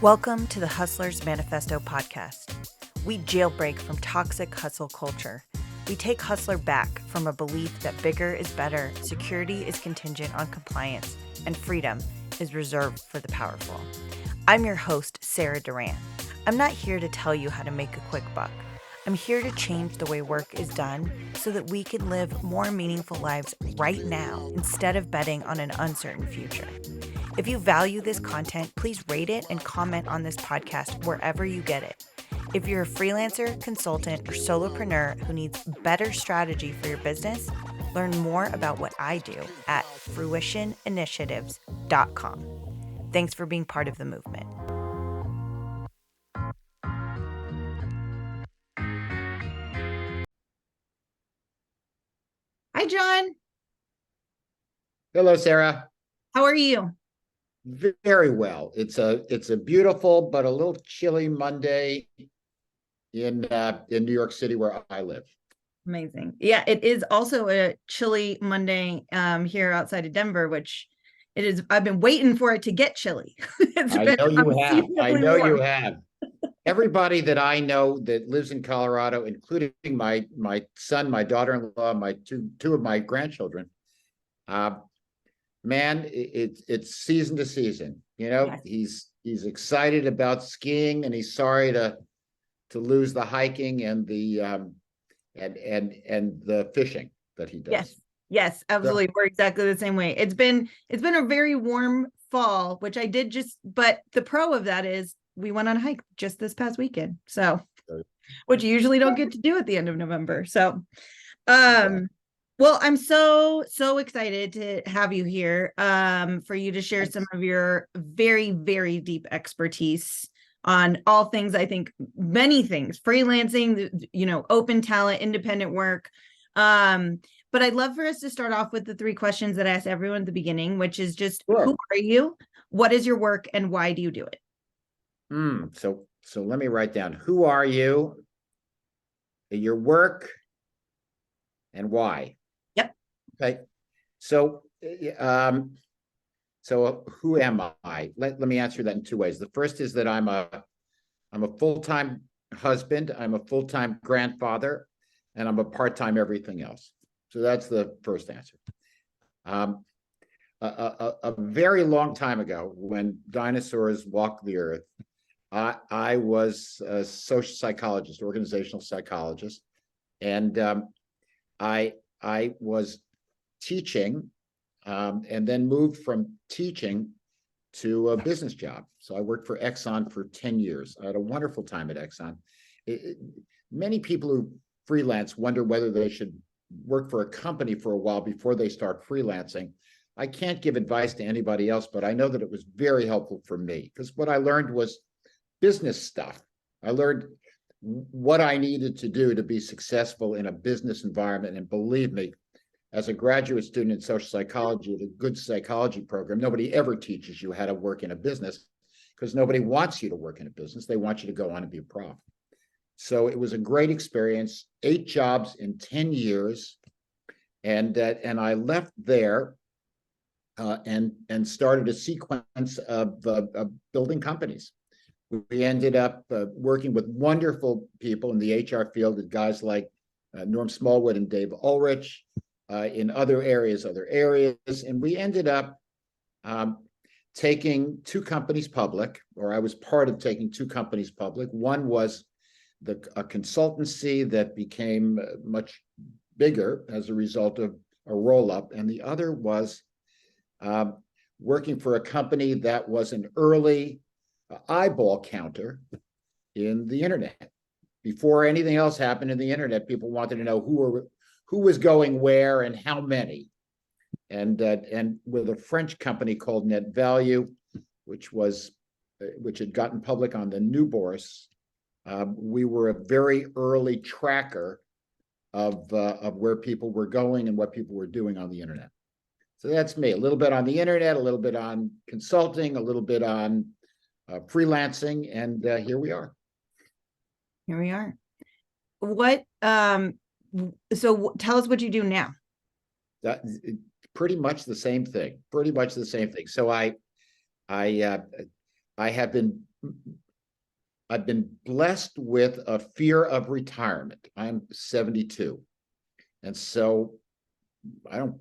Welcome to the Hustler's Manifesto podcast. We jailbreak from toxic hustle culture. We take Hustler back from a belief that bigger is better, security is contingent on compliance, and freedom is reserved for the powerful. I'm your host, Sarah Duran. I'm not here to tell you how to make a quick buck. I'm here to change the way work is done so that we can live more meaningful lives right now instead of betting on an uncertain future. If you value this content, please rate it and comment on this podcast wherever you get it. If you're a freelancer, consultant, or solopreneur who needs better strategy for your business, learn more about what I do at fruitioninitiatives.com. Thanks for being part of the movement. Hi, John. Hello, Sarah. How are you? Very well. It's a beautiful but a little chilly Monday in New York City where I live. Amazing. Yeah, it is also a chilly Monday here outside of Denver, which it is. I've been waiting for it to get chilly. I know you have. I know you have. Everybody that I know that lives in Colorado, including my son, my daughter-in-law, my two of my grandchildren, man, it's season to season. You know, yes. He's excited about skiing, and he's sorry to lose the hiking and the and the fishing that he does. Yes, absolutely. So, we're exactly the same way. It's been a very warm fall, which I did but the pro of that is we went on a hike just this past weekend. So, which you usually don't get to do at the end of November. So, well, I'm so excited to have you here for you to share some of your very, very deep expertise on all things. I think many things, freelancing, open talent, independent work. But I'd love for us to start off with the three questions that I ask everyone at the beginning, which is just, Sure. Who are you? What is your work? And why do you do it? So let me write down, who are you, your work, and why? Okay, so who am I? Let me answer that in two ways. The first is that I'm a full-time husband, I'm a full-time grandfather, and I'm a part-time everything else. So that's the first answer. A very long time ago, when dinosaurs walked the earth, I was a social psychologist, organizational psychologist, and I was teaching, and then moved from teaching to a business job. So I worked for Exxon for 10 years. I had a wonderful time at Exxon. Many people who freelance wonder whether they should work for a company for a while before they start freelancing. I can't give advice to anybody else, but I know that it was very helpful for me, because what I learned was business stuff. I learned what I needed to do to be successful in a business environment. And believe me, as a graduate student in social psychology at a good psychology program, nobody ever teaches you how to work in a business, because nobody wants you to work in a business. They want you to go on and be a prof. So it was a great experience, 8 jobs in 10 years. And I left there and started a sequence of building companies. We ended up working with wonderful people in the HR field, guys like Norm Smallwood and Dave Ulrich, in other areas, and we ended up taking 2 companies public, or I was part of taking 2 companies public. One was a consultancy that became much bigger as a result of a roll-up, and the other was working for a company that was an early eyeball counter in the internet. Before anything else happened in the internet, people wanted to know who was going where and how many. And with a French company called Net Value, which had gotten public on the New Bourse, we were a very early tracker of where people were going and what people were doing on the internet. So that's me, a little bit on the internet, a little bit on consulting, a little bit on freelancing, and here we are. What so tell us what you do now. Pretty much the same thing. So I have been I've been blessed with a fear of retirement. I'm 72. And so I don't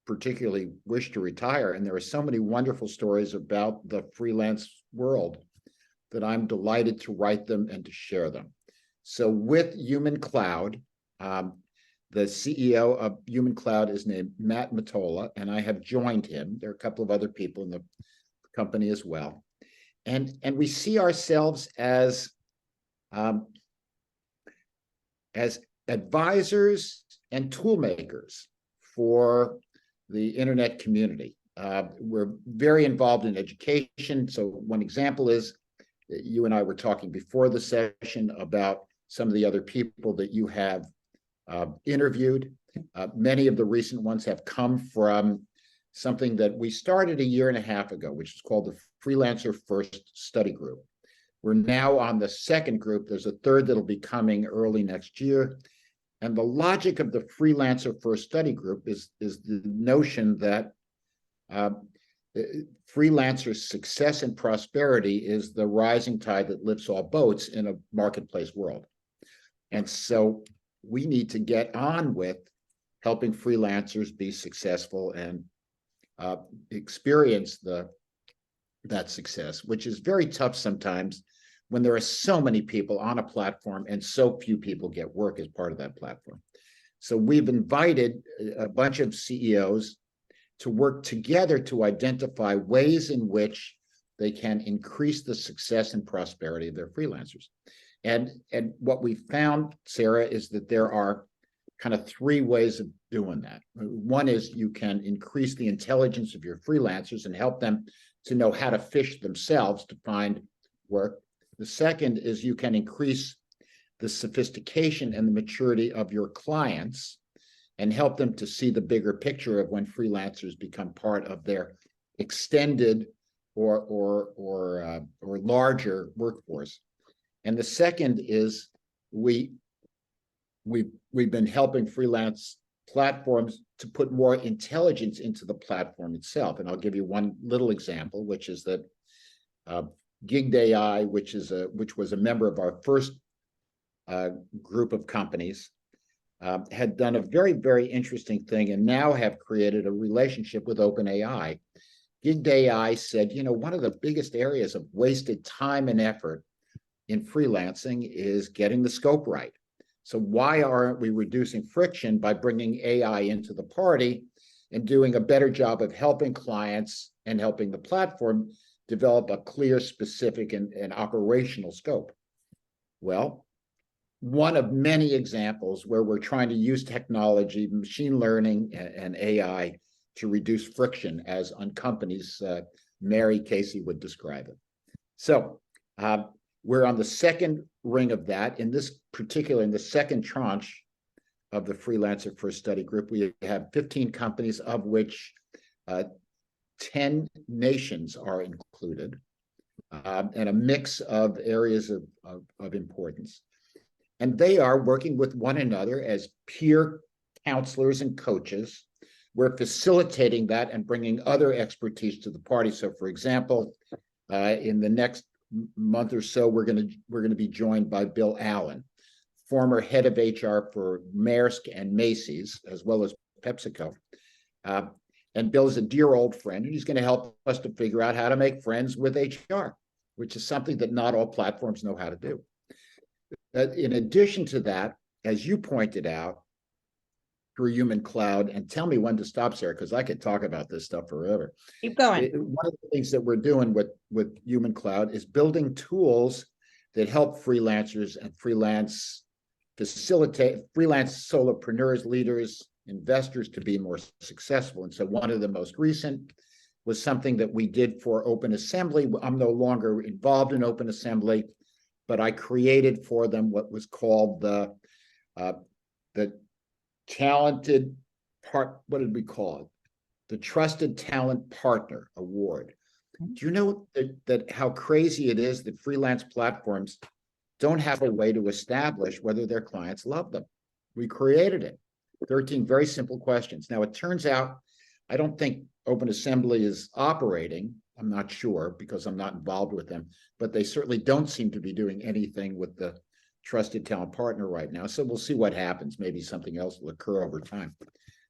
particularly wish to retire. And there are so many wonderful stories about the freelance world that I'm delighted to write them and to share them. So with Human Cloud, the CEO of Human Cloud is named Matt Matola, and I have joined him. There are a couple of other people in the company as well. And we see ourselves as advisors and tool makers for the internet community. We're very involved in education. So one example is you and I were talking before the session about some of the other people that you have interviewed. Many of the recent ones have come from something that we started a year and a half ago, which is called the Freelancer First Study Group. We're now on the second group. There's a third that'll be coming early next year. And the logic of the Freelancer First Study Group is the notion that freelancers' success and prosperity is the rising tide that lifts all boats in a marketplace world. And so we need to get on with helping freelancers be successful and experience that success, which is very tough sometimes when there are so many people on a platform and so few people get work as part of that platform. So we've invited a bunch of CEOs to work together to identify ways in which they can increase the success and prosperity of their freelancers. And what we found, Sarah, is that there are kind of three ways of doing that. One is you can increase the intelligence of your freelancers and help them to know how to fish themselves to find work. The second is you can increase the sophistication and the maturity of your clients and help them to see the bigger picture of when freelancers become part of their extended or larger workforce. And the second is we've been helping freelance platforms to put more intelligence into the platform itself. And I'll give you one little example, which is that Gigged AI, which was a member of our first group of companies, had done a very, very interesting thing and now have created a relationship with OpenAI. Gigged AI said, you know, one of the biggest areas of wasted time and effort in freelancing is getting the scope right. So why aren't we reducing friction by bringing AI into the party and doing a better job of helping clients and helping the platform develop a clear, specific, and operational scope? Well, one of many examples where we're trying to use technology, machine learning, and AI to reduce friction, as on companies Mary Casey would describe it. So we're on the second ring of that. In this particular, in the second tranche of the Freelancer First Study Group, we have 15 companies, of which 10 nations are included, and a mix of areas of importance. And they are working with one another as peer counselors and coaches. We're facilitating that and bringing other expertise to the party. So, for example, in the next month or so, we're going to be joined by Bill Allen, former head of HR for Maersk and Macy's, as well as PepsiCo. And Bill is a dear old friend, and he's going to help us to figure out how to make friends with HR, which is something that not all platforms know how to do. In addition to that, as you pointed out, through Human Cloud, and tell me when to stop, Sarah, because I could talk about this stuff forever. Keep going. One of the things that we're doing with Human Cloud is building tools that help freelancers and freelance solopreneurs, leaders, investors to be more successful. And so one of the most recent was something that we did for Open Assembly. I'm no longer involved in Open Assembly, but I created for them what was called the talented part. What did we call it? The Trusted Talent Partner Award. Do you know that how crazy it is that freelance platforms don't have a way to establish whether their clients love them? We created it. 13 very simple questions. Now, it turns out, I don't think Open Assembly is operating, I'm not sure because I'm not involved with them, but they certainly don't seem to be doing anything with the trusted talent partner right now. So we'll see what happens. Maybe something else will occur over time.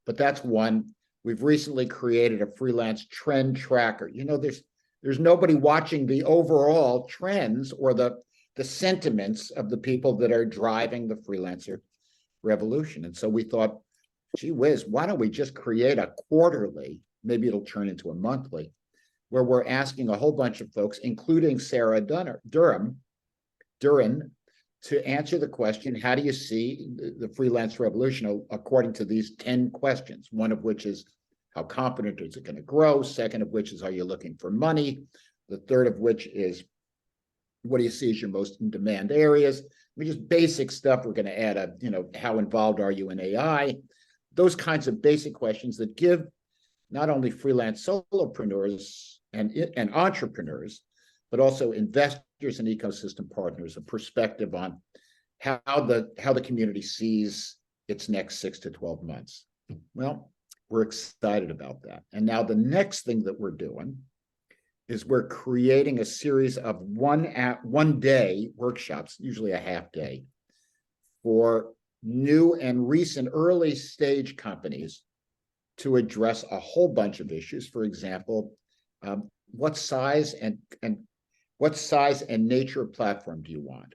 But that's one. We've recently created a freelance trend tracker. There's nobody watching the overall trends or the sentiments of the people that are driving the freelancer revolution. And so we thought, gee whiz, why don't we just create a quarterly, maybe it'll turn into a monthly, where we're asking a whole bunch of folks, including Sarah Duran, to answer the question, how do you see the freelance revolution according to these 10 questions, one of which is, how confident is it going to grow? Second of which is, are you looking for money? The third of which is, what do you see as your most in-demand areas? Just basic stuff. We're going to add how involved are you in AI? Those kinds of basic questions that give not only freelance solopreneurs and entrepreneurs, but also investors and ecosystem partners a perspective on how the community sees its next 6 to 12 months. Well, we're excited about that. And now the next thing that we're doing is we're creating a series of one day workshops, usually a half day, for new and recent early stage companies to address a whole bunch of issues. For example, what size and nature of platform do you want?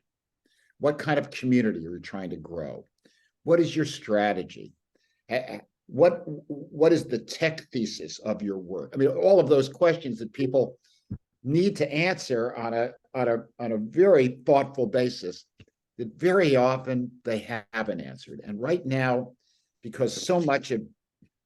What kind of community are you trying to grow? What is your strategy? What is the tech thesis of your work? I mean, all of those questions that people need to answer on a very thoughtful basis that very often they haven't answered. And right now, because so much of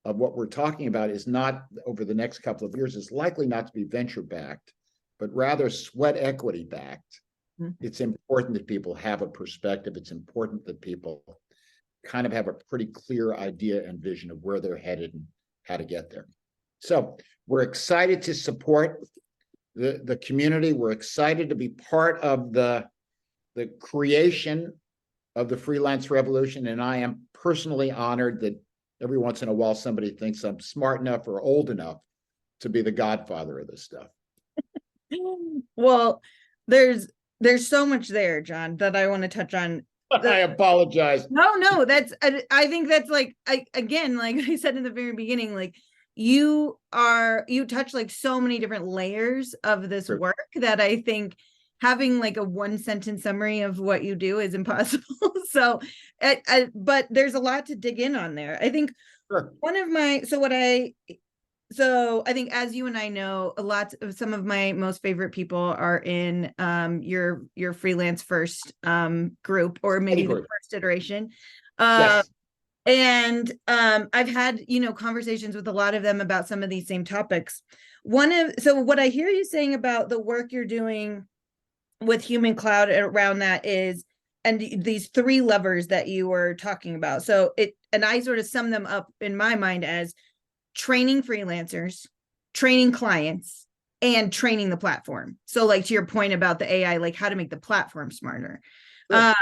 what we're talking about is not over the next couple of years, is likely not to be venture backed, but rather sweat equity backed. Mm-hmm. It's important that people have a perspective. It's important that people kind of have a pretty clear idea and vision of where they're headed and how to get there. So we're excited to support the community. We're excited to be part of the creation of the freelance revolution. And I am personally honored that every once in a while somebody thinks I'm smart enough or old enough to be the godfather of this stuff. Well, there's so much there, John, that I want to touch on. I apologize. No, I think that's like, again, like I said in the very beginning, like you touch like so many different layers of this work that I think having like a one sentence summary of what you do is impossible. So, but there's a lot to dig in on there. I think So I think, as you and I know, some of my most favorite people are in your freelance first group, or maybe the first iteration. Yes. And I've had, conversations with a lot of them about some of these same topics. So what I hear you saying about the work you're doing with Human Cloud around that is, and these 3 levers that you were talking about. So and I sort of sum them up in my mind as training freelancers, training clients, and training the platform. So like to your point about the AI, like how to make the platform smarter. Sure.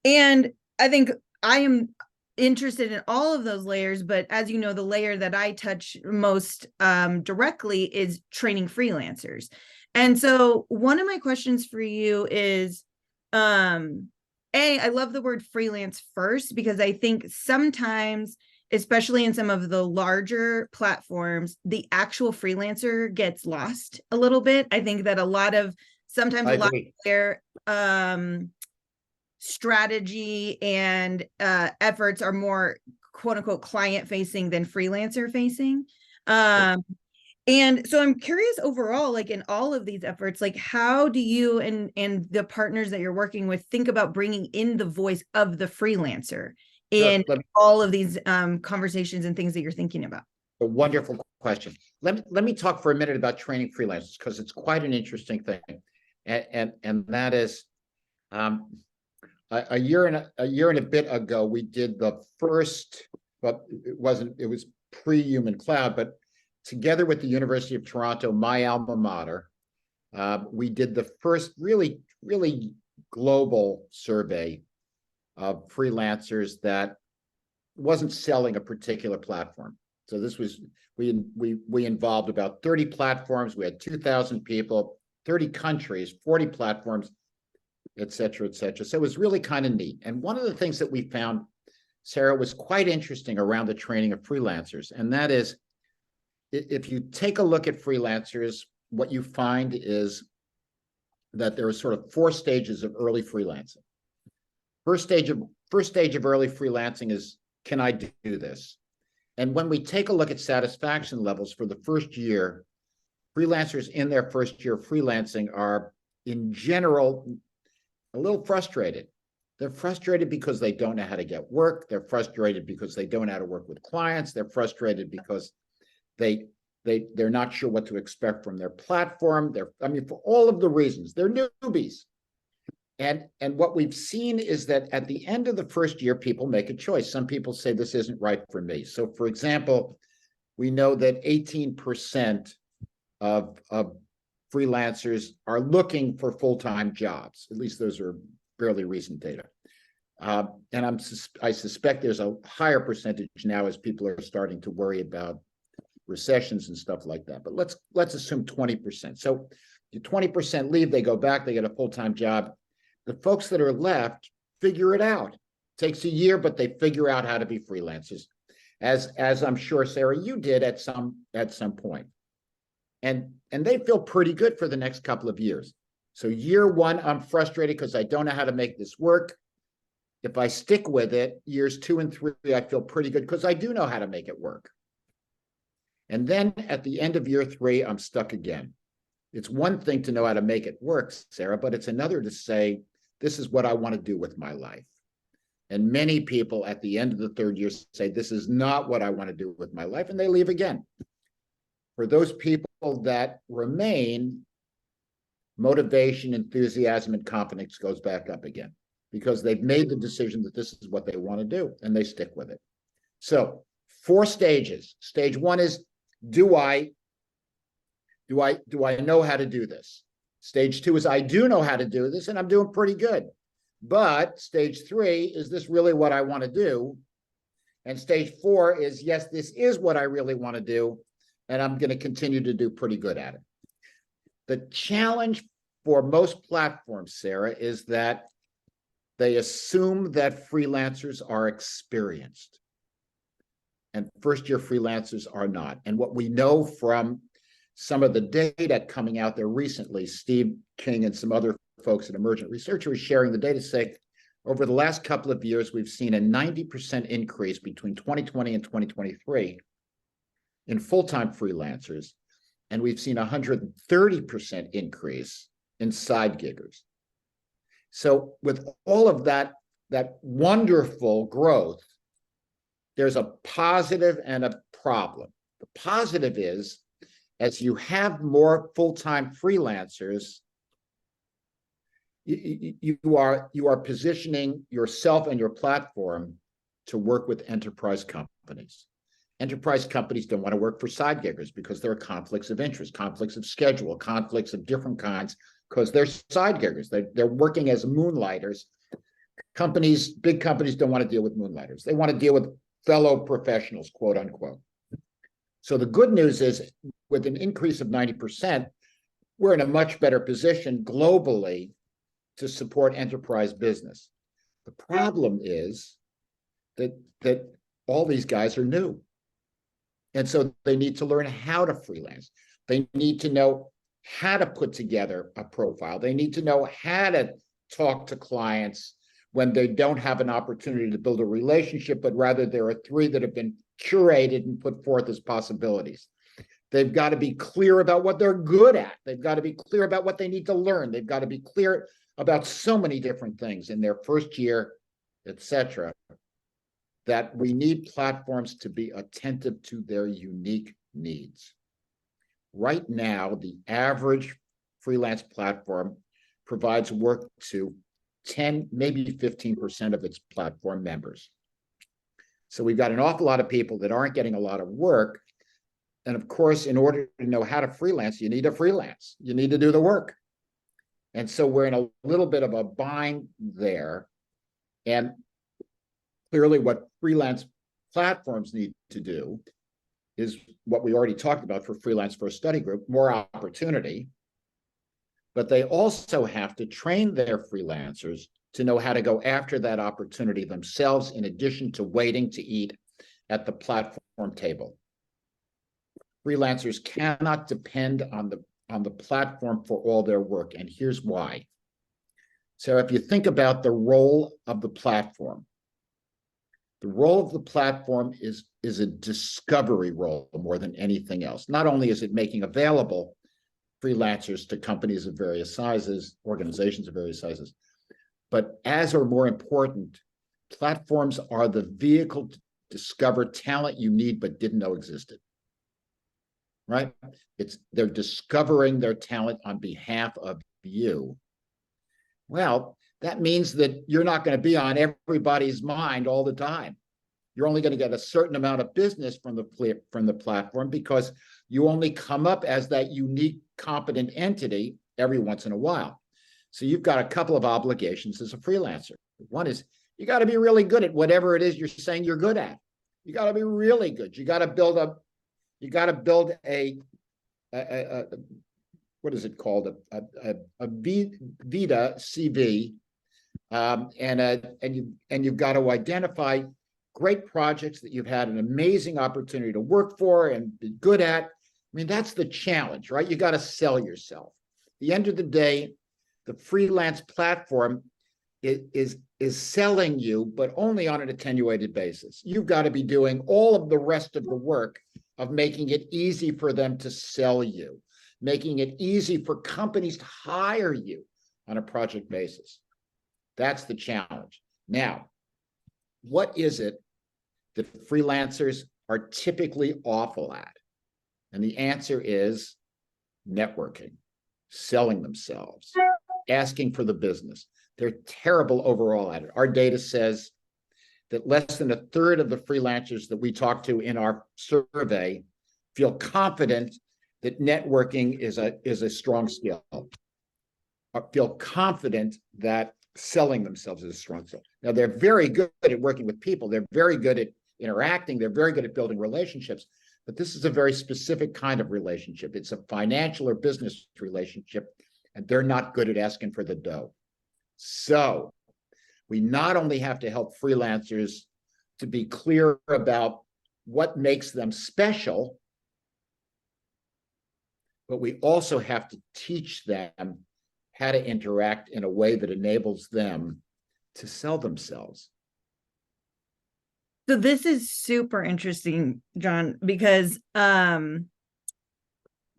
And I think I am interested in all of those layers, but as you know, the layer that I touch most directly is training freelancers. And so one of my questions for you is, I love the word freelance first, because I think sometimes, especially in some of the larger platforms, the actual freelancer gets lost a little bit. I think that a lot of their strategy and efforts are more quote unquote client facing than freelancer facing. And so I'm curious overall, like in all of these efforts, like how do you and the partners that you're working with think about bringing in the voice of the freelancer in all of these conversations and things that you're thinking about? A wonderful question. Let me talk for a minute about training freelancers, because it's quite an interesting thing, and that is, a year and a bit ago, we did the first. Well, it was pre-Human Cloud, but together with the University of Toronto, my alma mater, we did the first really global survey of freelancers that wasn't selling a particular platform. So this was, we involved about 30 platforms. We had 2,000 people, 30 countries, 40 platforms, et cetera, et cetera. So it was really kind of neat. And one of the things that we found, Sarah, was quite interesting around the training of freelancers. And that is, if you take a look at freelancers, what you find is that there are sort of 4 stages of early freelancing. First stage of early freelancing is, can I do this? And when we take a look at satisfaction levels for the first year, freelancers in their first year of freelancing are, in general, a little frustrated. They're frustrated because they don't know how to get work. They're frustrated because they don't know how to work with clients. They're frustrated because they're not sure what to expect from their platform. For all of the reasons, they're newbies. And what we've seen is that at the end of the first year, people make a choice. Some people say this isn't right for me. So, for example, we know that 18% of freelancers are looking for full-time jobs. At least those are fairly recent data. And I suspect there's a higher percentage now as people are starting to worry about recessions and stuff like that. But let's assume 20%. So the 20% leave, they go back, they get a full-time job. The folks that are left figure it out. It takes a year, but they figure out how to be freelancers, as I'm sure, Sarah, you did at some point. And they feel pretty good for the next couple of years. So year 1, I'm frustrated because I don't know how to make this work. If I stick with it, years 2 and 3, I feel pretty good because I do know how to make it work. And then at the end of year 3, I'm stuck again. It's one thing to know how to make it work, Sarah, but it's another to say, this is what I want to do with my life. And many people at the end of the 3rd year say, this is not what I want to do with my life, and they leave again. For those people that remain, motivation, enthusiasm, and confidence goes back up again because they've made the decision that this is what they want to do, and they stick with it. So 4 stages. Stage 1 is, do I know how to do this? Stage 2 is, I do know how to do this, and I'm doing pretty good. But stage 3 is, this really what I want to do? And stage 4 is, yes, this is what I really want to do, and I'm going to continue to do pretty good at it. The challenge for most platforms, Sarah, is that they assume that freelancers are experienced. And first-year freelancers are not. And what we know from some of the data coming out there recently, Steve King and some other folks at Emergent Research who are sharing the data, say over the last couple of years, we've seen a 90% increase between 2020 and 2023 in full-time freelancers, and we've seen a 130% increase in side giggers. So with all of that wonderful growth, there's a positive and a problem. The positive is, as you have more full-time freelancers, you are positioning yourself and your platform to work with enterprise companies. Enterprise companies don't want to work for side giggers because there are conflicts of interest, conflicts of schedule, conflicts of different kinds, because they're side giggers. They're working as moonlighters. Big companies don't want to deal with moonlighters. They want to deal with fellow professionals, quote unquote. So the good news is, with an increase of 90%, we're in a much better position globally to support enterprise business. The problem is that all these guys are new. And so they need to learn how to freelance. They need to know how to put together a profile. They need to know how to talk to clients when they don't have an opportunity to build a relationship, but rather there are 3 that have been curated and put forth as possibilities. They've got to be clear about what they're good at. They've got to be clear about what they need to learn. They've got to be clear about so many different things in their first year, et cetera, that we need platforms to be attentive to their unique needs. Right now, the average freelance platform provides work to 10, maybe 15% of its platform members. So we've got an awful lot of people that aren't getting a lot of work. And of course, in order to know how to freelance, you need to freelance. You need to do the work. And so we're in a little bit of a bind there. And clearly what freelance platforms need to do is what we already talked about for Freelance for a Study Group, more opportunity. But they also have to train their freelancers to know how to go after that opportunity themselves, in addition to waiting to eat at the platform table. Freelancers cannot depend on the platform for all their work, and here's why. So if you think about the role of the platform is a discovery role more than anything else. Not only is it making available freelancers to companies of various sizes, organizations of various sizes, but as or more important, platforms are the vehicle to discover talent you need but didn't know existed. Right? They're discovering their talent on behalf of you. Well, that means that you're not going to be on everybody's mind all the time. You're only going to get a certain amount of business from the platform, because you only come up as that unique, competent entity every once in a while. So you've got a couple of obligations as a freelancer. One is you got to be really good at whatever it is you're saying you're good at. You got to be really good. You got to build a what is it called? A Vita CV, and you've got to identify great projects that you've had an amazing opportunity to work for and be good at. I mean, that's the challenge, right? You got to sell yourself. At the end of the day, the freelance platform is selling you, but only on an attenuated basis. You've got to be doing all of the rest of the work of making it easy for them to sell you, making it easy for companies to hire you on a project basis. That's the challenge. Now, what is it that freelancers are typically awful at? And the answer is networking, selling themselves, asking for the business. They're terrible overall at it. Our data says that less than a third of the freelancers that we talk to in our survey feel confident that networking is a strong skill, or feel confident that selling themselves is a strong skill. Now, they're very good at working with people. They're very good at interacting. They're very good at building relationships. But this is a very specific kind of relationship. It's a financial or business relationship, and they're not good at asking for the dough. So we not only have to help freelancers to be clear about what makes them special, but we also have to teach them how to interact in a way that enables them to sell themselves. So this is super interesting, John, because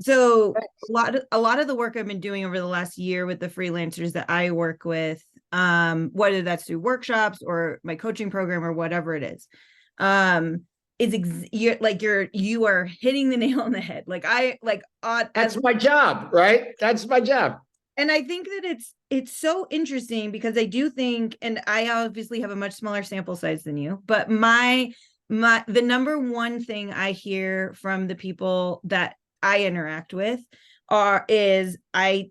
so a lot of the work I've been doing over the last year with the freelancers that I work with, whether that's through workshops or my coaching program or whatever it is you are hitting the nail on the head. That's my job, right? That's my job. And I think that it's so interesting because I do think, and I obviously have a much smaller sample size than you, but the number one thing I hear from the people that I interact with is I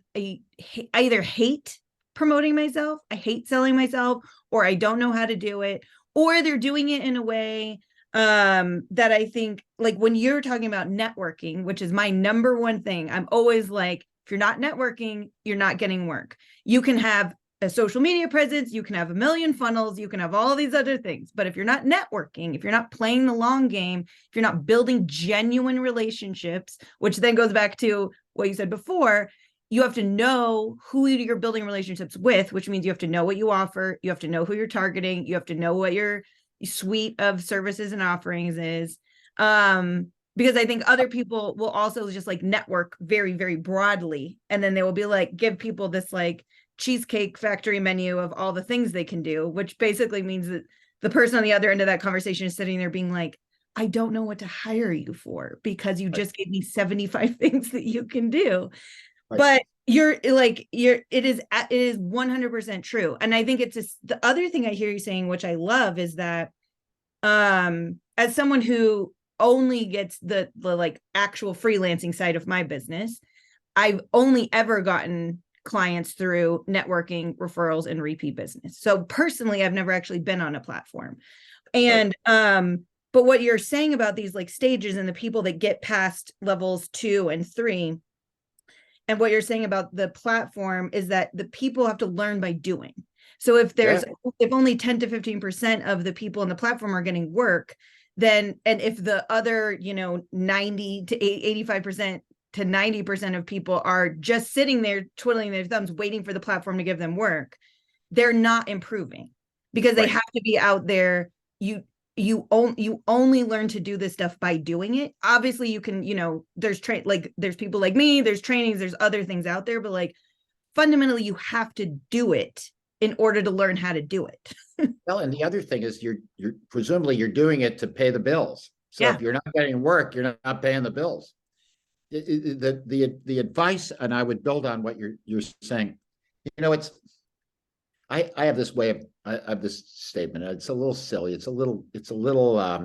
either hate promoting myself, I hate selling myself, or I don't know how to do it, or they're doing it in a way that I think, like when you're talking about networking, which is my number one thing, I'm always like, if you're not networking, you're not getting work. You can have a social media presence, you can have a million funnels, you can have all these other things. But if you're not networking, if you're not playing the long game, if you're not building genuine relationships, which then goes back to what you said before, you have to know who you're building relationships with, which means you have to know what you offer. You have to know who you're targeting. You have to know what your suite of services and offerings is. Because I think other people will also just like network very, very broadly. And then they will be like, give people this like cheesecake factory menu of all the things they can do, which basically means that the person on the other end of that conversation is sitting there being like, I don't know what to hire you for because you just gave me 75 things that you can do. Right. But it is 100% true. And I think it's just the other thing I hear you saying, which I love, is that as someone who only gets the like actual freelancing side of my business, I've only ever gotten clients through networking, referrals, and repeat business. So personally, I've never actually been on a platform. And But what you're saying about these like stages and the people that get past levels 2 and 3, and what you're saying about the platform is that the people have to learn by doing. So if if only 10 to 15% of the people in the platform are getting work, then, and if the other, 90 to 85% to 90% of people are just sitting there twiddling their thumbs waiting for the platform to give them work, they're not improving, because they have to be out there. You only learn to do this stuff by doing it. Obviously you can, there's there's people like me, there's trainings, there's other things out there, but like fundamentally you have to do it in order to learn how to do it. Well, and the other thing is you're presumably you're doing it to pay the bills. So if you're not getting work, you're not paying the bills. The advice, and I would build on what you're saying. It's I have this way of I have this statement. It's a little silly. It's a little I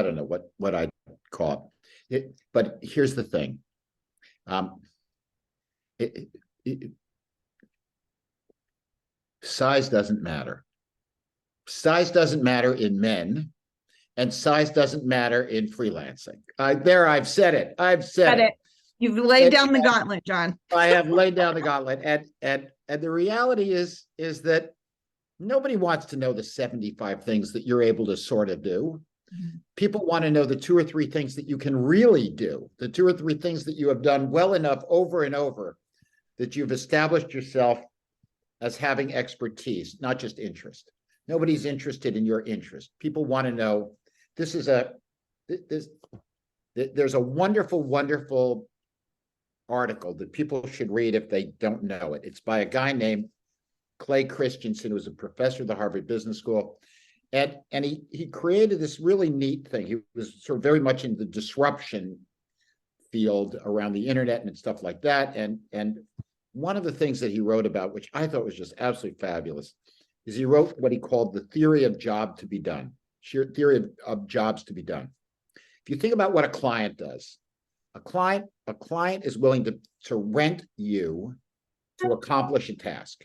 don't know what I'd call it. But here's the thing. Size doesn't matter. Size doesn't matter in men, and size doesn't matter in freelancing. I've said it. I've said it. You've laid down the gauntlet, John. I have laid down the gauntlet, and the reality is that nobody wants to know the 75 things that you're able to sort of do. People want to know the 2 or 3 things that you can really do, the 2 or 3 things that you have done well enough over and over that you've established yourself as having expertise, not just interest. Nobody's interested in your interest. People want to know, there's a wonderful, wonderful article that people should read if they don't know it. It's by a guy named Clay Christensen, who was a professor at the Harvard Business School. And he created this really neat thing. He was sort of very much in the disruption field around the internet and stuff like that. And one of the things that he wrote about, which I thought was just absolutely fabulous, is he wrote what he called the theory of job to be done, sheer theory of jobs to be done. If you think about what a client does, a client is willing to rent you to accomplish a task.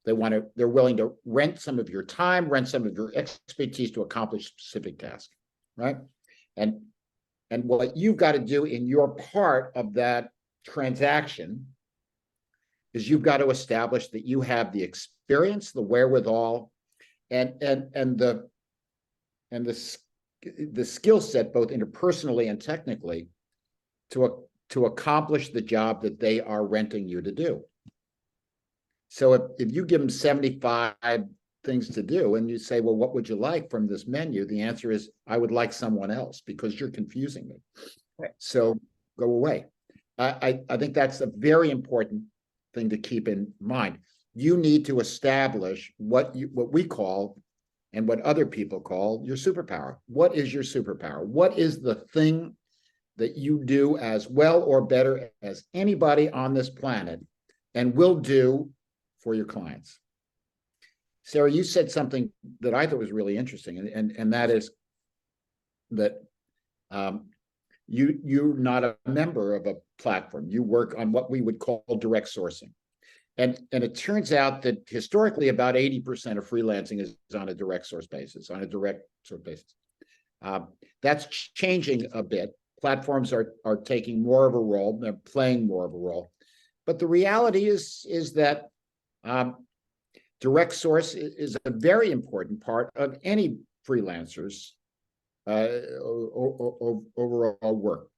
They're willing to rent some of your time, rent some of your expertise to accomplish a specific task, right? And what you've got to do in your part of that transaction is you've got to establish that you have the experience, the wherewithal, and the skill set, both interpersonally and technically, to accomplish the job that they are renting you to do. So if you give them 75 things to do and you say, well, what would you like from this menu? The answer is, I would like someone else because you're confusing me. Right. So go away. I think that's a very important thing to keep in mind. You need to establish what we call and what other people call your superpower. What is your superpower? What is the thing that you do as well or better as anybody on this planet and will do for your clients? Sarah, you said something that I thought was really interesting, and that is that you're not a member of a platform. You work on what we would call direct sourcing. And it turns out that historically about 80% of freelancing is on a direct source basis, That's changing a bit. Platforms are taking more of a role, they're playing more of a role. But the reality is that direct source is a very important part of any freelancer's overall work.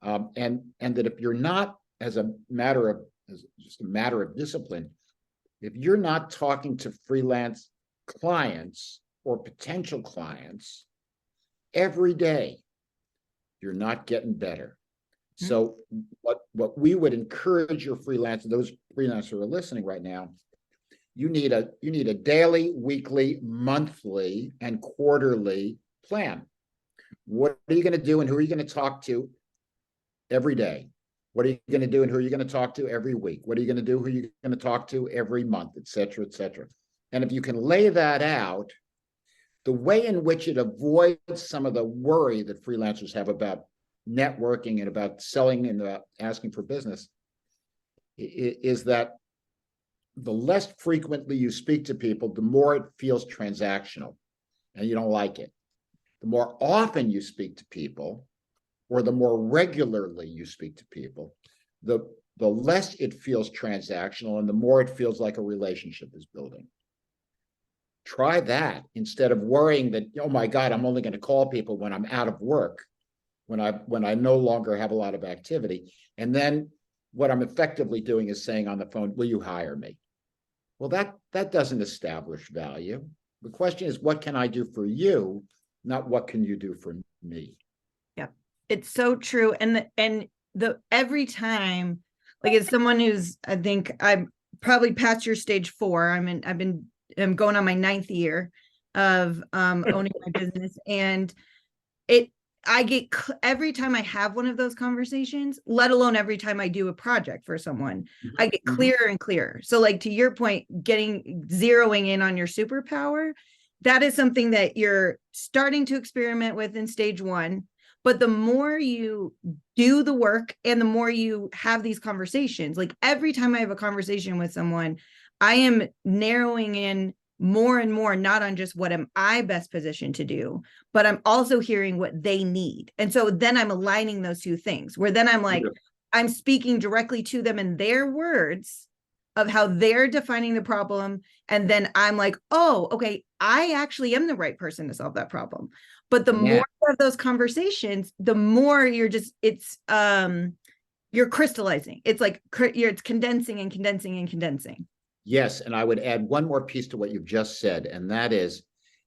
And that if you're not, as just a matter of discipline, if you're not talking to freelance clients or potential clients every day, you're not getting better. Mm-hmm. So what we would encourage your freelancers, those freelancers who are listening right now, you need a daily, weekly, monthly, and quarterly plan. What are you going to do and who are you going to talk to every day? What are you going to do and who are you going to talk to every week? What are you going to do, who are you going to talk to every month, et cetera, et cetera. And if you can lay that out, the way in which it avoids some of the worry that freelancers have about networking and about selling and about asking for business is that the less frequently you speak to people, the more it feels transactional and you don't like it. The more often you speak to people, or the more regularly you speak to people, the less it feels transactional and the more it feels like a relationship is building. Try that instead of worrying that, oh my God, I'm only going to call people when I'm out of work, when I no longer have a lot of activity. And then what I'm effectively doing is saying on the phone, will you hire me? Well, that doesn't establish value. The question is, what can I do for you, not what can you do for me? Yeah, it's so true. And the every time, like, as someone who's, I think I'm probably past your stage 4. I'm going on my 9th year of owning my business, and it I get every time I have one of those conversations, let alone every time I do a project for someone, I get clearer and clearer. So, like, to your point, zeroing in on your superpower, that is something that you're starting to experiment with in stage 1. But the more you do the work and the more you have these conversations, like every time I have a conversation with someone, I am narrowing in more and more, not on just what am I best positioned to do, but I'm also hearing what they need. And so then I'm aligning those two things, where then I'm like, I'm speaking directly to them in their words of how they're defining the problem. And then I'm like, oh, okay, I actually am the right person to solve that problem. But the more of those conversations, the more you're crystallizing. It's like it's condensing and condensing and condensing. Yes, and I would add one more piece to what you've just said, and that is,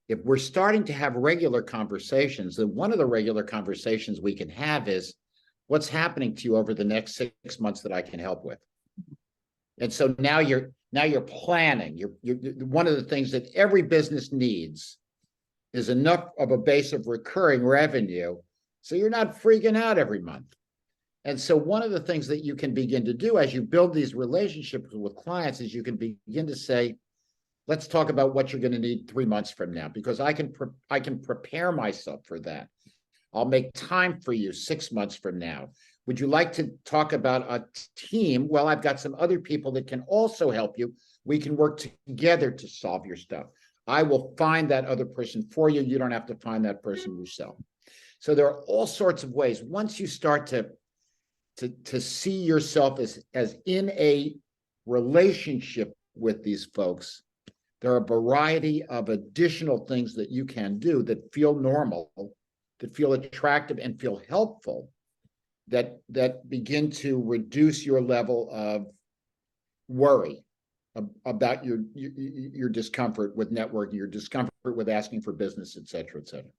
if we're starting to have regular conversations, then one of the regular conversations we can have is, what's happening to you over the next 6 months that I can help with? And so now you're planning. You're one of the things that every business needs is enough of a base of recurring revenue, so you're not freaking out every month. And so one of the things that you can begin to do as you build these relationships with clients is you can begin to say, let's talk about what you're going to need 3 months from now, because I can prepare myself for that. I'll make time for you 6 months from now. Would you like to talk about a team? Well, I've got some other people that can also help you. We can work together to solve your stuff. I will find that other person for you. You don't have to find that person yourself. So there are all sorts of ways. Once you start to see yourself as in a relationship with these folks, there are a variety of additional things that you can do that feel normal, that feel attractive and feel helpful, that begin to reduce your level of worry about your discomfort with networking, your discomfort with asking for business, et cetera, et cetera.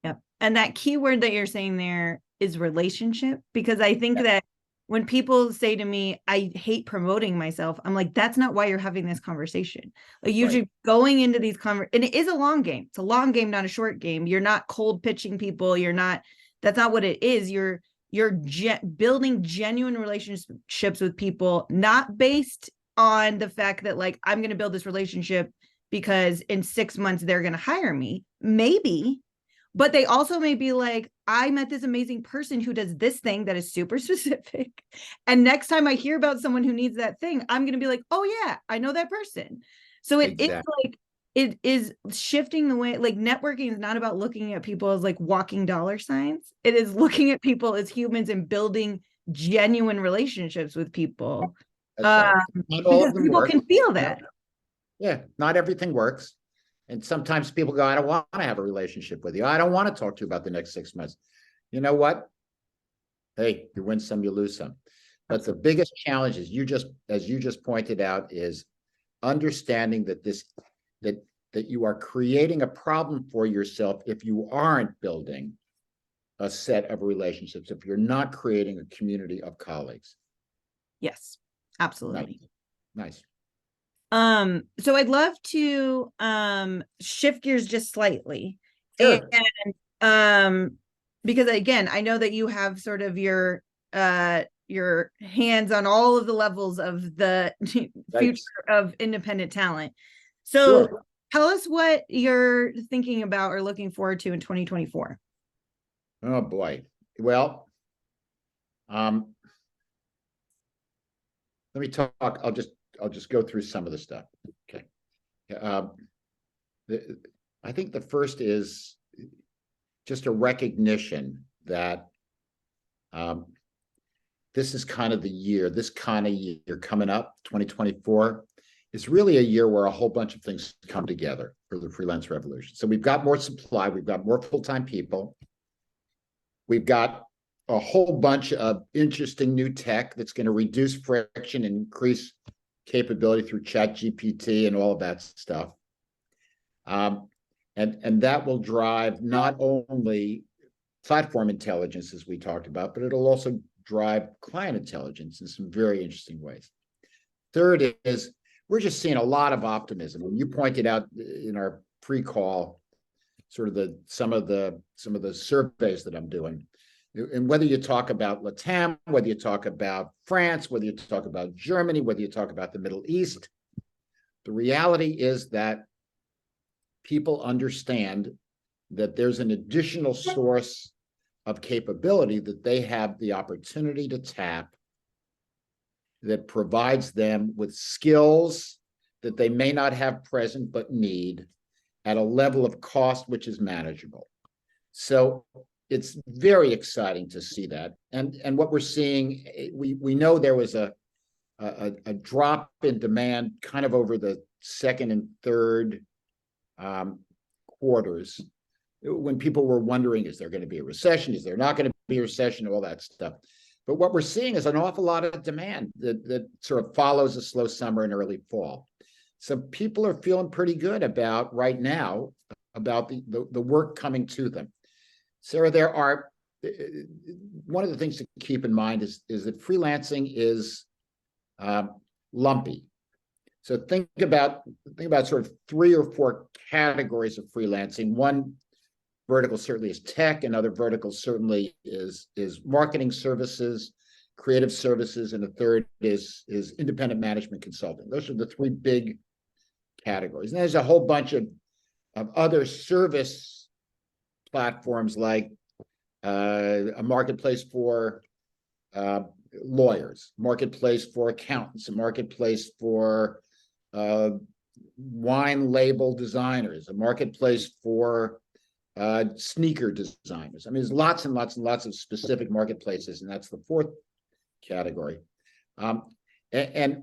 Yep. And that key word that you're saying there is relationship, because I think that when people say to me, I hate promoting myself, I'm like, that's not why you're having this conversation. Like, usually going into these and it is a long game. It's a long game, not a short game. You're not cold pitching people. That's not what it is. You're building genuine relationships with people, not based on the fact that, like, I'm going to build this relationship because in 6 months they're going to hire me. Maybe. But they also may be like, I met this amazing person who does this thing that is super specific. And next time I hear about someone who needs that thing, I'm going to be like, oh yeah, I know that person. So it is shifting the way, like, networking is not about looking at people as like walking dollar signs. It is looking at people as humans and building genuine relationships with people. That's right. Not all of them people work. can feel that. Yeah, not everything works. And sometimes people go, I don't want to have a relationship with you. I don't want to talk to you about the next 6 months. You know what? Hey, you win some, you lose some. But the biggest challenge is, as you just pointed out, is understanding that you are creating a problem for yourself if you aren't building a set of relationships, if you're not creating a community of colleagues. Yes, absolutely. Nice. So I'd love to shift gears just slightly. Sure. And because, again, I know that you have sort of your hands on all of the levels of the future of independent talent. So tell us what you're thinking about or looking forward to in 2024. Oh boy. Well, let me talk. I'll just just go through some of the stuff. Okay. I think the first is just a recognition that this is kind of the year, this kind of year coming up, 2024, is really a year where a whole bunch of things come together for the freelance revolution. So we've got more supply, we've got more full-time people, we've got a whole bunch of interesting new tech that's going to reduce friction and increase capability through ChatGPT and all of that stuff. And that will drive not only platform intelligence, as we talked about, but it'll also drive client intelligence in some very interesting ways. Third is we're just seeing a lot of optimism. And you pointed out in our pre-call sort of some of the surveys that I'm doing. And whether you talk about LATAM, whether you talk about France, whether you talk about Germany, whether you talk about the Middle East, the reality is that people understand that there's an additional source of capability that they have the opportunity to tap that provides them with skills that they may not have present but need at a level of cost which is manageable. So it's very exciting to see that. And what we're seeing, we know there was a drop in demand kind of over the second and third quarters, when people were wondering, is there going to be a recession? Is there not going to be a recession? All that stuff. But what we're seeing is an awful lot of demand that sort of follows a slow summer and early fall. So people are feeling pretty good about right now about the work coming to them. Sarah, there are one of the things to keep in mind is that freelancing is lumpy. So think about sort of 3 or 4 categories of freelancing. One vertical certainly is tech, another vertical certainly is marketing services, creative services, and a third is independent management consulting. Those are the 3 big categories. And there's a whole bunch of other service platforms like a marketplace for lawyers, marketplace for accountants, a marketplace for wine label designers, a marketplace for sneaker designers. I mean, there's lots and lots and lots of specific marketplaces, and that's the 4th category. And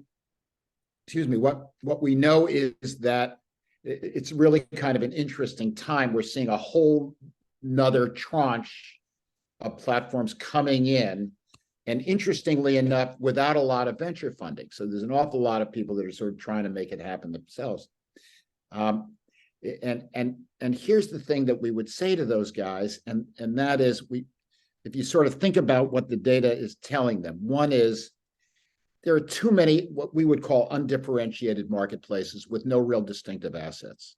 excuse me, what we know is that it's really kind of an interesting time. We're seeing a whole another tranche of platforms coming in, and interestingly enough, without a lot of venture funding. So there's an awful lot of people that are sort of trying to make it happen themselves. And here's the thing that we would say to those guys, and that is, if you sort of think about what the data is telling them, one is there are too many what we would call undifferentiated marketplaces with no real distinctive assets.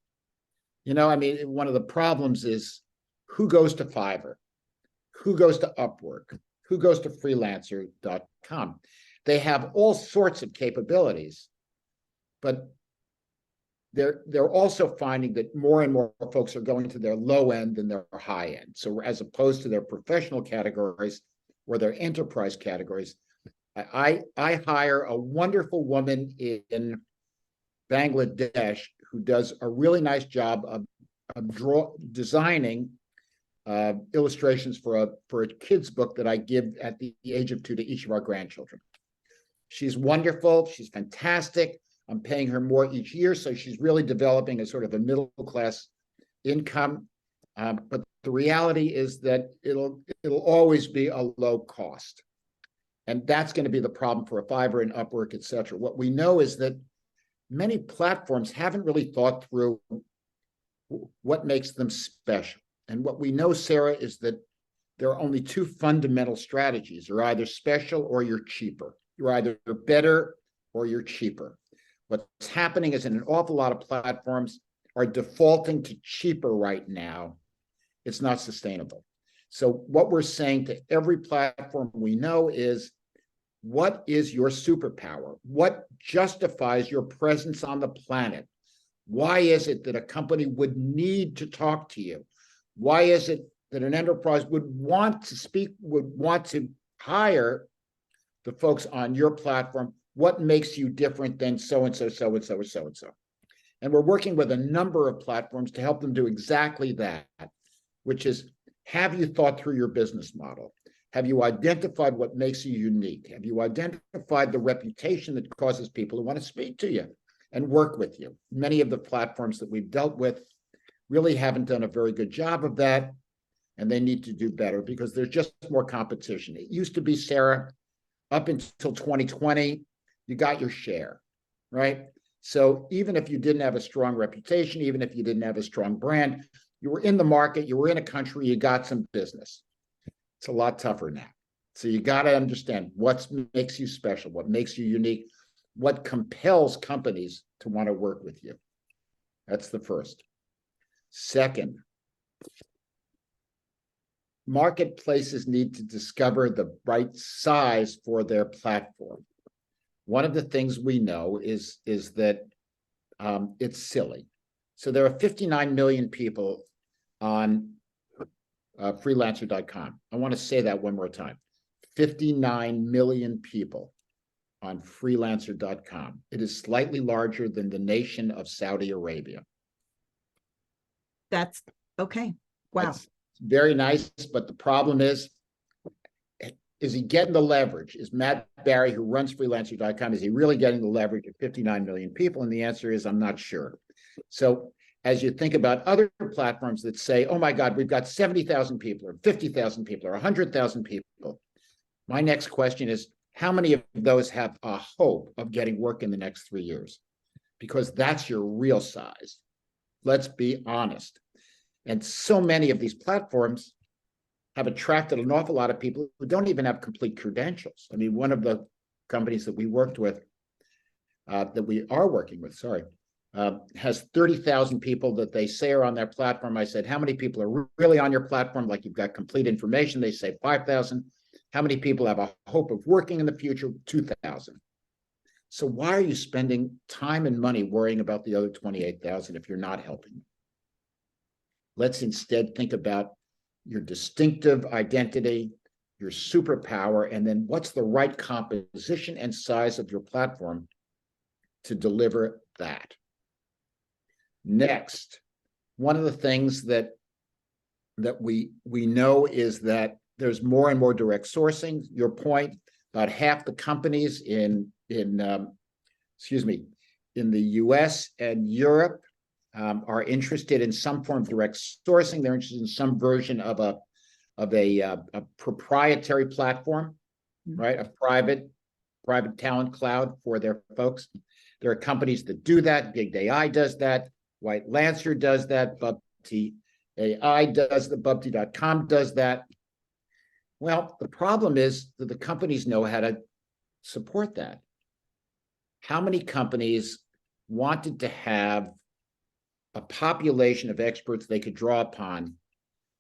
You know, I mean, one of the problems is who goes to Fiverr, who goes to Upwork, who goes to freelancer.com. They have all sorts of capabilities, but they're also finding that more and more folks are going to their low end than their high end. So as opposed to their professional categories or their enterprise categories, I hire a wonderful woman in Bangladesh who does a really nice job of designing illustrations for a kid's book that I give at the age of 2 to each of our grandchildren. She's wonderful. She's fantastic. I'm paying her more each year, so she's really developing a sort of a middle-class income. But the reality is that it'll always be a low cost. And that's going to be the problem for a Fiverr and Upwork, et cetera. What we know is that many platforms haven't really thought through what makes them special. And what we know, Sarah, is that there are only 2 fundamental strategies. You're either special or you're cheaper. You're either better or you're cheaper. What's happening is in an awful lot of platforms are defaulting to cheaper right now. It's not sustainable. So what we're saying to every platform we know is, what is your superpower? What justifies your presence on the planet? Why is it that a company would need to talk to you? Why is it that an enterprise would want to hire the folks on your platform? what makes you different than so-and-so, so-and-so, or so-and-so. And we're working with a number of platforms to help them do exactly that, which is, have you thought through your business model? Have you identified what makes you unique? Have you identified the reputation that causes people to want to speak to you and work with you? Many of the platforms that we've dealt with really haven't done a very good job of that, and they need to do better because there's just more competition. It used to be, Sarah, up until 2020, you got your share, right? So even if you didn't have a strong reputation, even if you didn't have a strong brand, you were in the market, you were in a country, you got some business. It's a lot tougher now. So you got to understand what makes you special, what makes you unique, what compels companies to want to work with you. That's the first. Second, marketplaces need to discover the right size for their platform. One of the things we know is that it's silly. So there are 59 million people on freelancer.com. I want to say that one more time. 59 million people on freelancer.com. It is slightly larger than the nation of Saudi Arabia. That's okay. Wow. That's very nice, but the problem is he getting the leverage? Is Matt Barry, who runs freelancer.com, is he really getting the leverage of 59 million people? And the answer is, I'm not sure. So as you think about other platforms that say, oh my God, we've got 70,000 people or 50,000 people or 100,000 people, my next question is, how many of those have a hope of getting work in the next 3 years? Because that's your real size. Let's be honest. And so many of these platforms have attracted an awful lot of people who don't even have complete credentials. I mean, one of the companies that we worked with, that we are working with, has 30,000 people that they say are on their platform. I said, how many people are really on your platform? Like, you've got complete information. They say 5,000. How many people have a hope of working in the future? 2,000. So why are you spending time and money worrying about the other 28,000 if you're not helping? Let's instead think about your distinctive identity, your superpower, and then what's the right composition and size of your platform to deliver that. Next, one of the things that we know is that there's more and more direct sourcing. Your point, about half the companies in the US and Europe are interested in some form of direct sourcing. They're interested in some version of a proprietary platform, right? A private talent cloud for their folks. There are companies that do that. Big AI does that. White Lancer does that. Bubty AI does that. Bubty.com does that. Well, the problem is that the companies know how to support that. How many companies wanted to have a population of experts they could draw upon,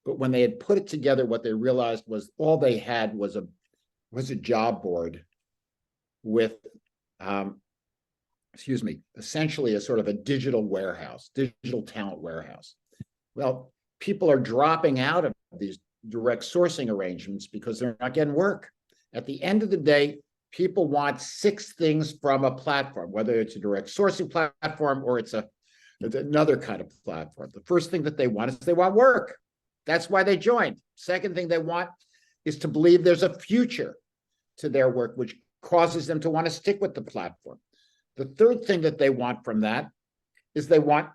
but when they had put it together, what they realized was all they had was a job board with essentially a sort of a digital warehouse, digital talent warehouse. Well, people are dropping out of these direct sourcing arrangements because they're not getting work. At the end of the day, people want 6 things from a platform, whether it's a direct sourcing platform or it's another kind of platform. The first thing that they want is they want work. That's why they joined. Second thing they want is to believe there's a future to their work, which causes them to want to stick with the platform. The third thing that they want from that is they want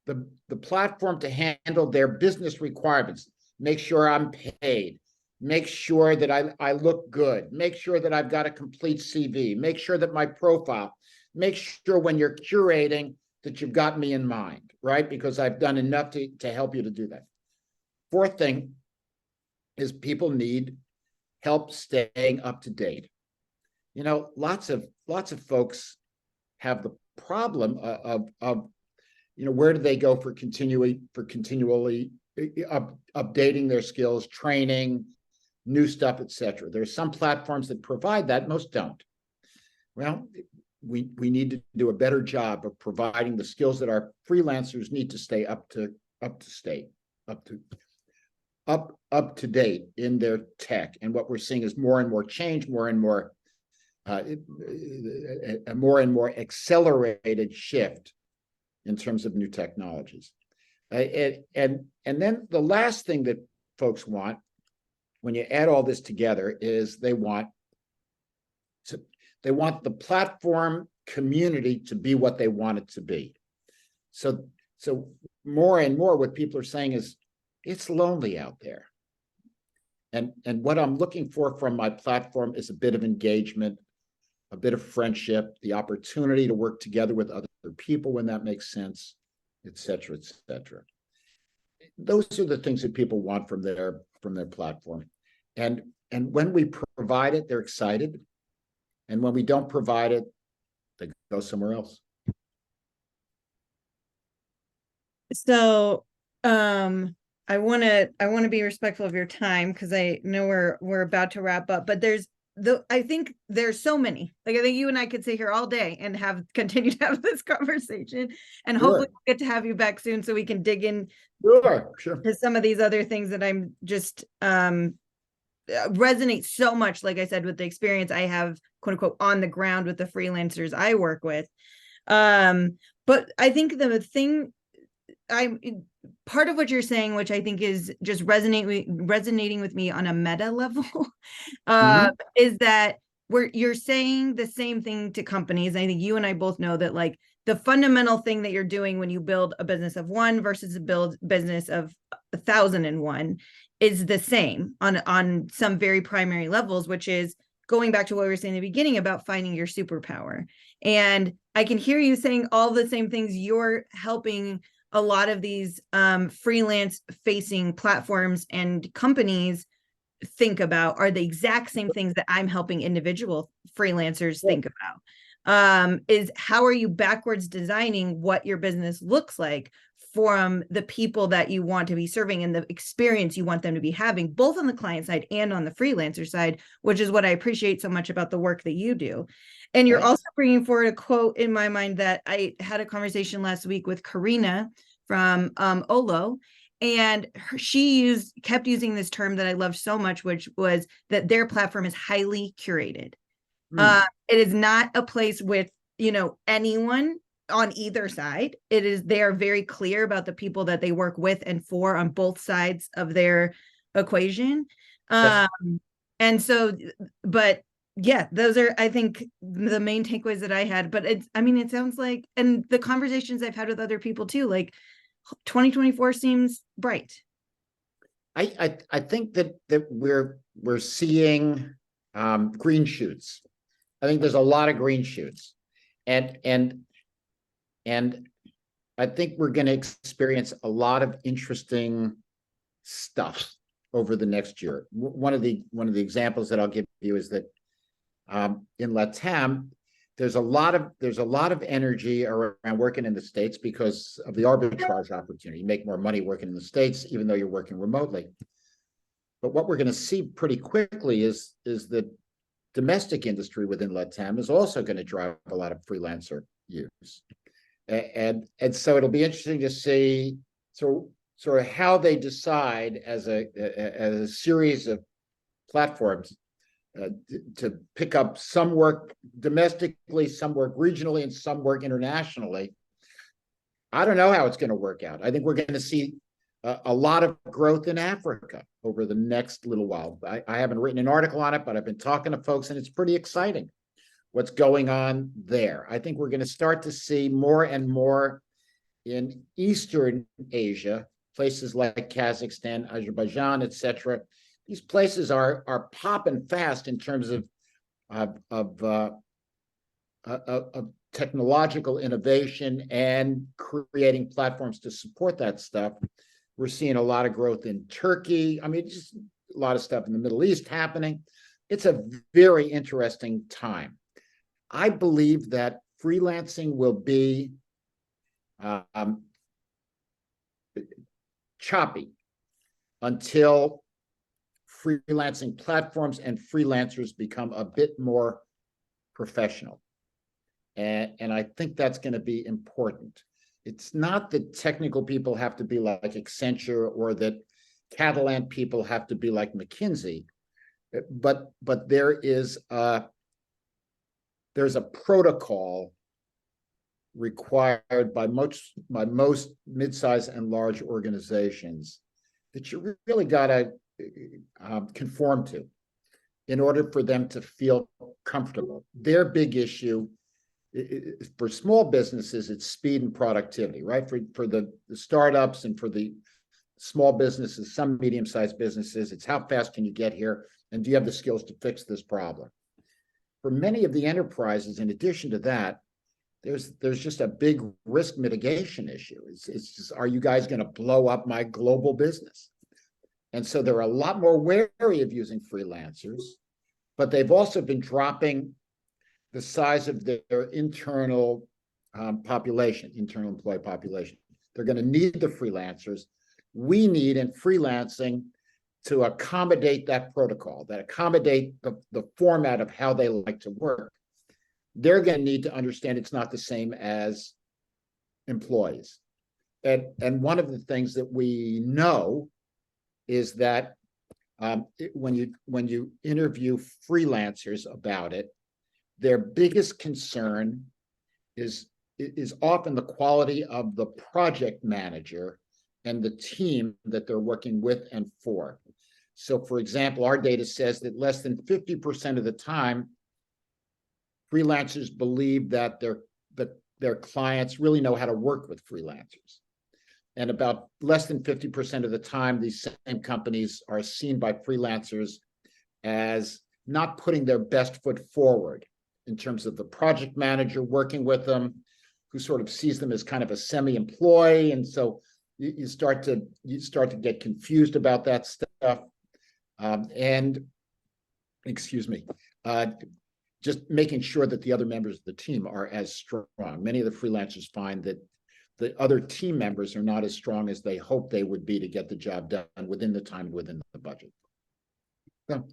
the platform to handle their business requirements. Make sure I'm paid. Make sure that I look good. Make sure that I've got a complete CV. Make sure that my profile. Make sure when you're curating that you've got me in mind, right? Because I've done enough to help you to do that. Fourth thing is people need help staying up to date. You know, lots of folks have the problem of where do they go for continually updating their skills, training, new stuff, etc. There's some platforms that provide that, most don't. Well, we need to do a better job of providing the skills that our freelancers need to stay up to date in their tech. And what we're seeing is more and more change, more and more a more and more accelerated shift in terms of new technologies. And then the last thing that folks want, when you add all this together, is they want the platform community to be what they want it to be. So more and more what people are saying is it's lonely out there. And what I'm looking for from my platform is a bit of engagement, a bit of friendship, the opportunity to work together with other people when that makes sense, et cetera, et cetera. Those are the things that people want from their platform. And when we provide it, they're excited. And when we don't provide it, they go somewhere else. So I want to be respectful of your time, because I know we're about to wrap up, but I think there's so many. Like, I think you and I could sit here all day and continue to have this conversation, and hopefully we'll get to have you back soon so we can dig in Sure. to some of these other things that I'm just resonate so much, like I said, with the experience I have, quote unquote, on the ground with the freelancers I work with. But I think the thing part of what you're saying, which I think is just resonating with me on a meta level, is that you're saying the same thing to companies. I think you and I both know that, like, the fundamental thing that you're doing when you build a business of one versus a business of 1,001 is the same on some very primary levels, which is going back to what we were saying in the beginning about finding your superpower. And I can hear you saying all the same things you're helping a lot of these freelance facing platforms and companies think about are the exact same things that I'm helping individual freelancers think about. Is how are you backwards designing what your business looks like from the people that you want to be serving and the experience you want them to be having, both on the client side and on the freelancer side, which is what I appreciate so much about the work that you do. And you're also bringing forward a quote in my mind that I had a conversation last week with Karina from Olo, and she kept using this term that I loved so much, which was that their platform is highly curated. It is not a place with, anyone on either side. They are very clear about the people that they work with and for on both sides of their equation. Yes. And so, but yeah, those are, I think, the main takeaways that I had. But it sounds like, and the conversations I've had with other people too, like 2024 seems bright. I think that we're seeing green shoots. I think there's a lot of green shoots, and I think we're going to experience a lot of interesting stuff over the next year. One of the examples that I'll give you is that in LATAM, there's a lot of energy around working in the States because of the arbitrage opportunity. You make more money working in the States, even though you're working remotely. But what we're going to see pretty quickly is that domestic industry within LATAM is also going to drive a lot of freelancer use. And so it'll be interesting to see sort of how they decide as a series of platforms to pick up some work domestically, some work regionally, and some work internationally. I don't know how it's going to work out. I think we're going to see a lot of growth in Africa over the next little while. I haven't written an article on it, but I've been talking to folks, and it's pretty exciting what's going on there. I think we're going to start to see more and more in Eastern Asia, places like Kazakhstan, Azerbaijan, et cetera. These places are popping fast in terms of technological innovation and creating platforms to support that stuff. We're seeing a lot of growth in Turkey. Just a lot of stuff in the Middle East happening. It's a very interesting time. I believe that freelancing will be choppy until freelancing platforms and freelancers become a bit more professional. And I think that's going to be important. It's not that technical people have to be like Accenture or that Catalan people have to be like McKinsey, but there is there's a protocol required by most mid-sized and large organizations that you really got to conform to in order for them to feel comfortable. Their big issue for small businesses, it's speed and productivity, right? For the startups and for the small businesses, some medium-sized businesses, it's how fast can you get here, and do you have the skills to fix this problem? For many of the enterprises, in addition to that, there's just a big risk mitigation issue. It's just, are you guys going to blow up my global business? And so they're a lot more wary of using freelancers, but they've also been dropping the size of their internal population, internal employee population. They're going to need the freelancers. We need in freelancing to accommodate that protocol, that accommodate the format of how they like to work. They're going to need to understand it's not the same as employees. And one of the things that we know is that when you interview freelancers about it, their biggest concern is often the quality of the project manager and the team that they're working with and for. So, for example, our data says that less than 50% of the time, freelancers believe that their clients really know how to work with freelancers. And about less than 50% of the time, these same companies are seen by freelancers as not putting their best foot forward in terms of the project manager working with them, who sort of sees them as kind of a semi-employee. And so you start to get confused about that stuff. Just making sure that the other members of the team are as strong. Many of the freelancers find that the other team members are not as strong as they hope they would be to get the job done within the time and within the budget. So,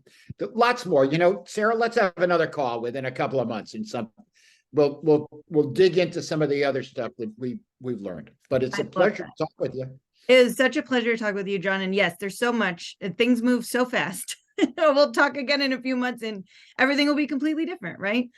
lots more. Sarah, let's have another call within a couple of months, and we'll dig into some of the other stuff that we've learned. But it's a pleasure to talk with you. It is such a pleasure to talk with you, John. And yes, there's so much. Things move so fast. We'll talk again in a few months and everything will be completely different, right?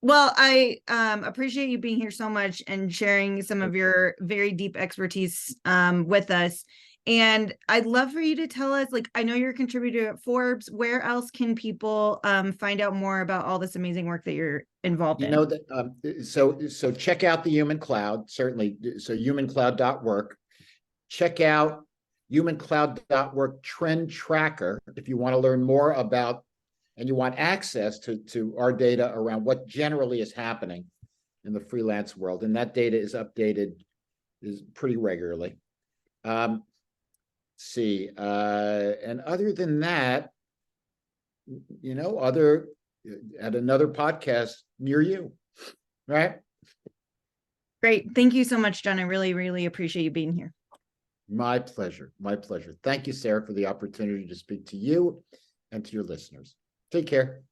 Well, I appreciate you being here so much and sharing some of your very deep expertise with us. And I'd love for you to tell us, I know you're a contributor at Forbes. Where else can people find out more about all this amazing work that you're involved in? So check out the Human Cloud, certainly. So humancloud.work. Check out humancloud.work trend tracker if you want to learn more about and you want access to our data around what generally is happening in the freelance world. And that data is updated pretty regularly. And other than that, at another podcast near you, right? Great. Thank you so much, John. I really, really appreciate you being here. My pleasure. My pleasure. Thank you, Sarah, for the opportunity to speak to you and to your listeners. Take care.